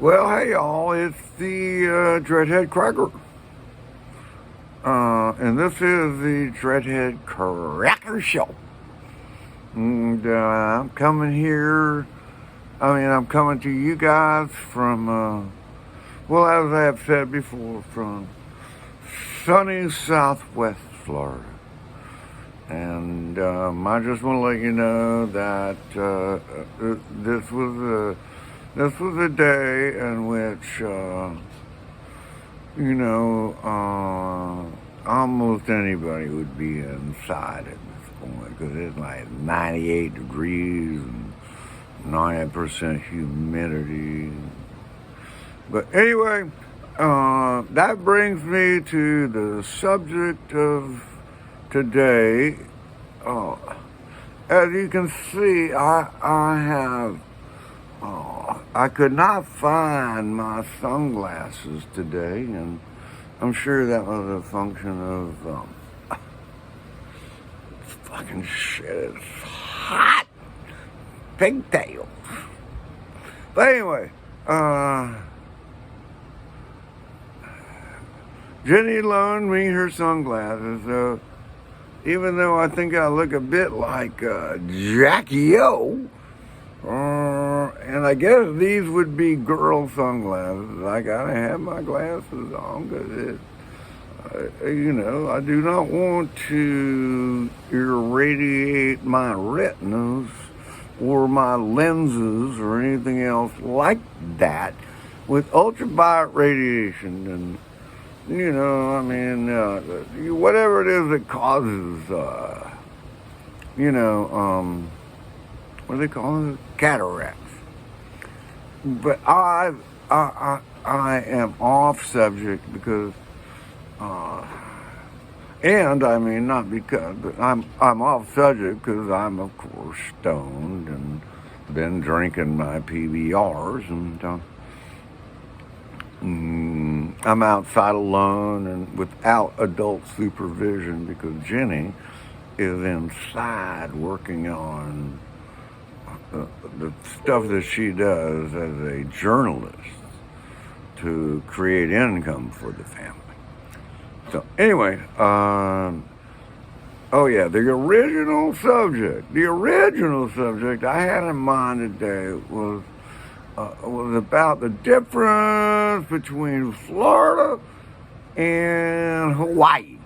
Well, hey y'all, it's the Dredhead Cracker. And this is the Dredhead Cracker Show. And I'm coming here, I'm coming to you guys from, well, as I have said before, from sunny Southwest Florida. And I just want to let you know that this was a day in which, almost anybody would be inside at this point because it's like 98 degrees and 90% humidity. But anyway, that brings me to the subject of today. As you can see, I could not find my sunglasses today, and I'm sure that was a function of fucking shit. It's hot pigtails. But anyway, Jenny loaned me her sunglasses, so even though I think I look a bit like Jackie O, and I guess these would be girl sunglasses. I gotta have my glasses on because I do not want to irradiate my retinas or my lenses or anything else like that with ultraviolet radiation. And whatever it is that causes, what do they call it? Cataracts. But I am off subject because, not because, but I'm off subject because I'm of course stoned and been drinking my PBRs, and I'm outside alone and without adult supervision because Jenny is inside working on the stuff that she does as a journalist to create income for the family. So anyway, the original subject I had in mind today was about the difference between Florida and Hawaii.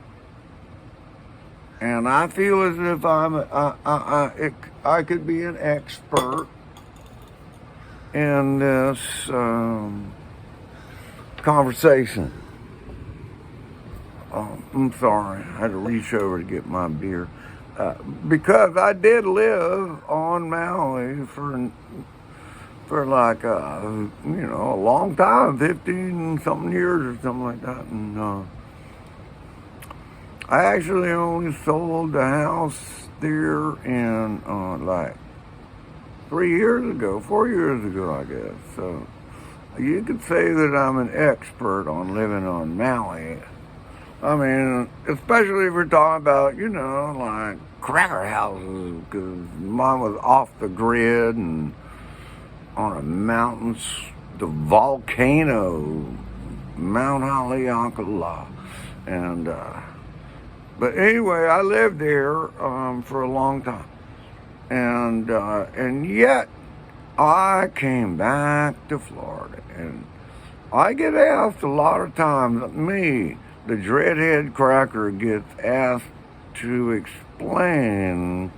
And I feel as if I could be an expert in this conversation. I'm sorry, I had to reach over to get my beer. Because I did live on Maui for like, a long time, 15 something years or something like that. And I actually only sold the house there in like 4 years ago, I guess. So you could say that I'm an expert on living on Maui. I mean, especially if we're talking about, like cracker houses, because mine was off the grid and on a mountain, the volcano, Mount Haleakala. And, but anyway, I lived there for a long time. And yet, I came back to Florida. And I get asked a lot of times, the Dredhead Cracker, gets asked to explain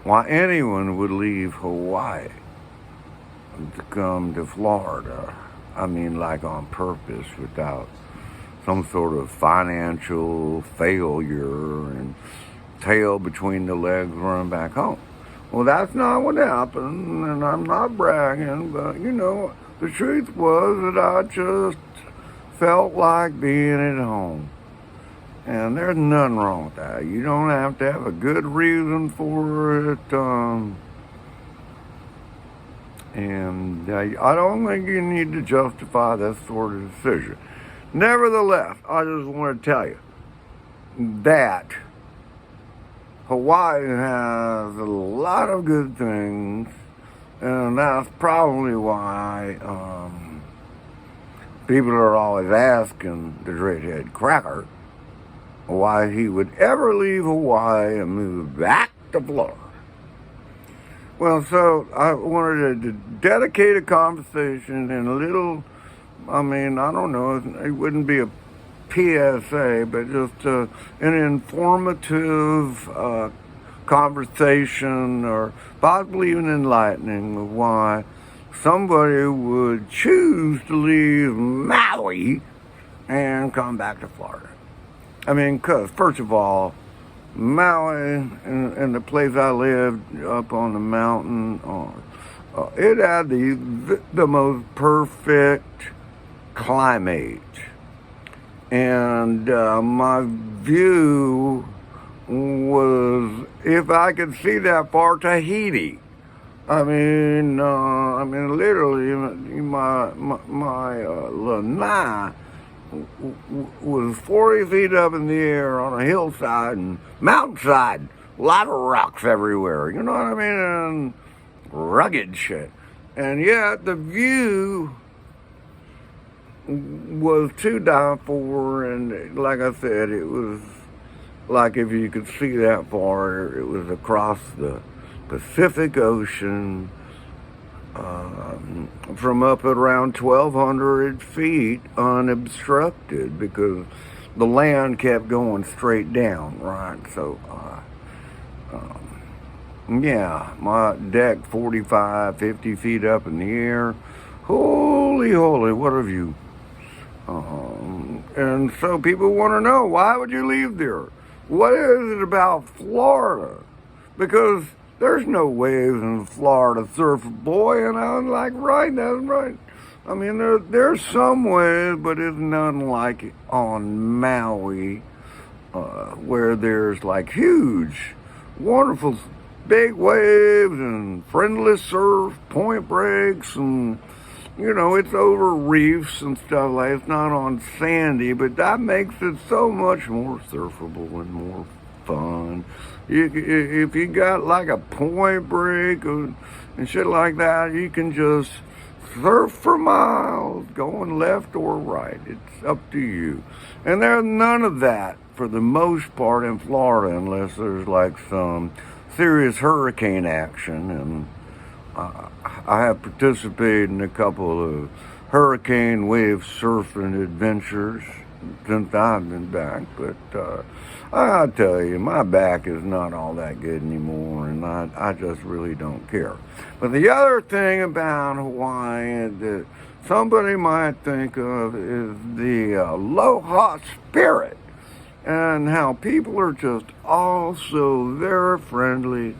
why anyone would leave Hawaii to come to Florida. I mean, like on purpose, without some sort of financial failure and tail between the legs running back home. Well, that's not what happened, and I'm not bragging, but the truth was that I just felt like being at home. And there's nothing wrong with that. You don't have to have a good reason for it. And I don't think you need to justify that sort of decision. Nevertheless, I just want to tell you that Hawaii has a lot of good things And that's probably why people are always asking the Dredhead Cracker why he would ever leave Hawaii and move back to Florida. Well, so I wanted to dedicate a conversation in a little, I don't know, it wouldn't be a PSA, but just an informative conversation, or possibly even enlightening, of why somebody would choose to leave Maui and come back to Florida. Because first of all, Maui and the place I lived up on the mountain, it had the most perfect climate. And my view was, if I could see that far, Tahiti. Literally, my lanai was 40 feet up in the air on a hillside and mountainside, a lot of rocks everywhere, you know what I mean, and rugged shit. And yet the view was to die for, and like I said, it was like, if you could see that far, it was across the Pacific Ocean, from up at around 1,200 feet unobstructed, because the land kept going straight down, right? So, yeah, my deck 45, 50 feet up in the air. Holy, what a view. And so people want to know, why would you leave there? What is it about Florida? Because there's no waves in Florida, surfer boy. And I was like, right, that's right. There's some waves, but it's none like it on Maui, where there's like huge, wonderful, big waves and friendless surf, point breaks, and it's over reefs and stuff like that. It's not on sandy, but that makes it so much more surfable and more fun. If you got like a point break and shit like that, you can just surf for miles, going left or right. It's up to you. And there's none of that for the most part in Florida, unless there's like some serious hurricane action. And I have participated in a couple of hurricane wave surfing adventures since I've been back, but I'll tell you, my back is not all that good anymore, and I just really don't care. But the other thing about Hawaii that somebody might think of is the aloha spirit, and how people are just all so very friendly.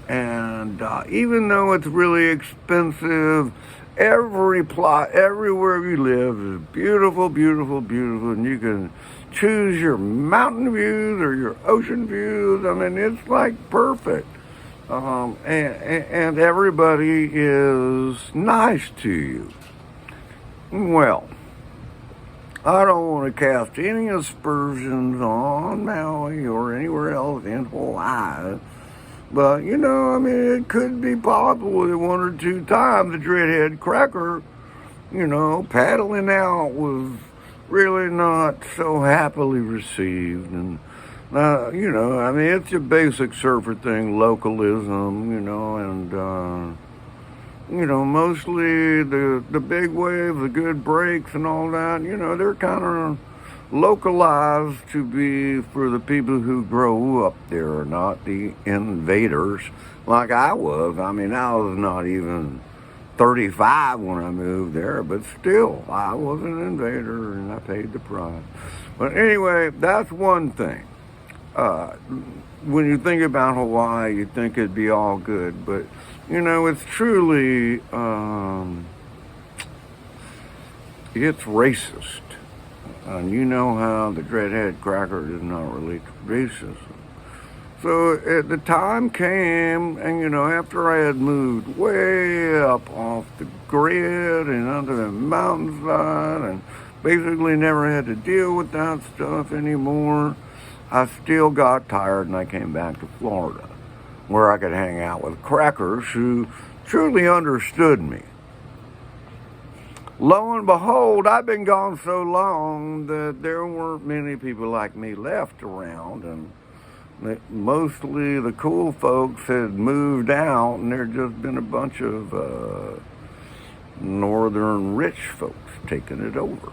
And even though it's really expensive, every plot, everywhere you live is beautiful, beautiful, beautiful. And you can choose your mountain views or your ocean views. It's like perfect. And everybody is nice to you. Well, I don't want to cast any aspersions on Maui or anywhere else in Hawaii. But, it could be possible that one or two times the Dredhead Cracker, paddling out was really not so happily received. And, it's a basic surfer thing, localism, and, mostly the big waves, the good breaks and all that, they're kind of localized to be for the people who grow up there, not the invaders like I was. I was not even 35 when I moved there, but still, I was an invader and I paid the price. But anyway, that's one thing. When you think about Hawaii, you think it'd be all good, but it's truly, it's racist. And you know how the Dredhead Cracker is not really racist. So at the time came, and after I had moved way up off the grid and under the mountainside and basically never had to deal with that stuff anymore, I still got tired and I came back to Florida, where I could hang out with crackers who truly understood me. Lo and behold, I've been gone so long that there weren't many people like me left around, and mostly the cool folks had moved out, and there'd just been a bunch of northern rich folks taking it over.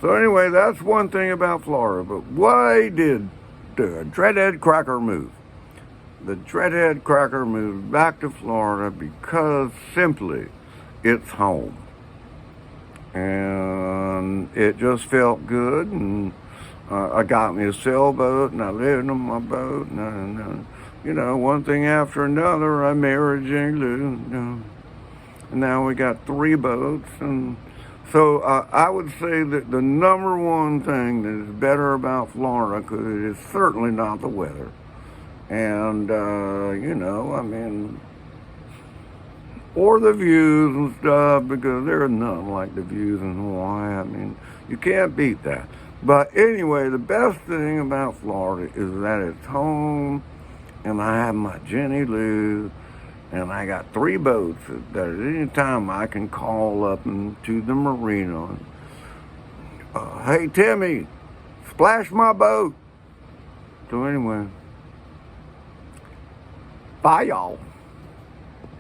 So anyway, that's one thing about Florida. But why did the Dredhead Cracker move? The Dredhead Cracker moved back to Florida because simply it's home. And it just felt good, and I got me a sailboat, and I lived on my boat, and you know, one thing after another, I married Jane Lou, and now we got 3 boats, and so I would say that the number one thing that is better about Florida, because it is certainly not the weather, and you know, I mean, or the views and stuff, because there's nothing like the views in Hawaii. I mean, you can't beat that. But anyway, the best thing about Florida is that it's home, and I have my Jenny Lou, and I got 3 boats that at any time I can call up into the marina. Hey, Timmy, splash my boat. So anyway, bye, y'all.